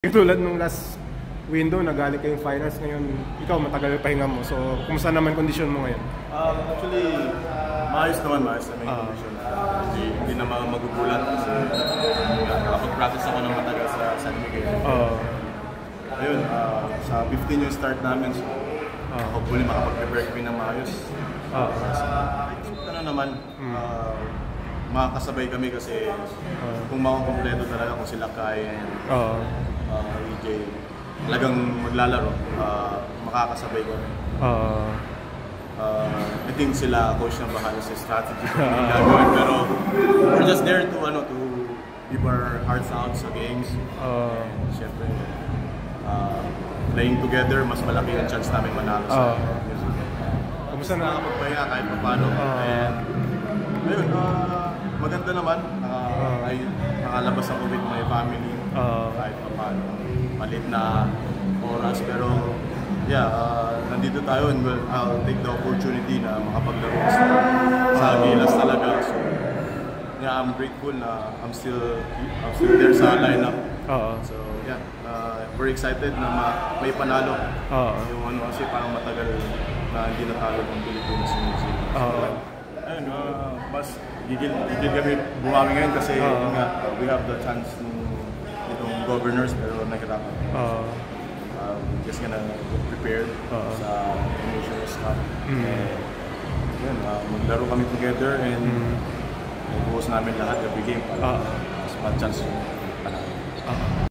Tulad nung last window, nagaling kayong finals ngayon, ikaw matagal yung pahinga mo. So, kumusta naman kondisyon mo ngayon? Actually, maayos naman yung kondisyon. Hindi naman magugulat kasi nakapag-practice ako ng matagal sa San Miguel. Ayun, sa 15 yung start namin, so hopefully makapag-prepare kami ng maayos. Ano naman, makakasabay kami kasi kung makakompleto talaga kung sila kaya EJ talagang maglalaro, makakasabay kami. I think sila coach na bahala sa strategy kung gagawin, pero we're just there to give our hearts out sa games. And syempre, playing together, mas malaki yung chance namin manalo sa music. Kumusta na nakapagpahinga kahit pa paano. And ayun, maganda naman. Ay nakalabas ako with my family kahit pa paano. Malit na oras, pero yeah, nandito tayo and I'll take the opportunity na makapaglaro sa Gilas talaga. So yeah, I'm grateful na I'm still there sa lineup. So yeah, we're excited na may panalo. Yung kasi parang matagal na hindi natalo ng Philippines yung New Zealand. Ayun, mas gigil kami bumawi ngayon kasi we have the chance itong governors, pero nagkatapan. Just gonna get prepared sa Nations Cup. Yun, maglaro kami together and ibuhos namin lahat every game para mas ma-chance yung panalo.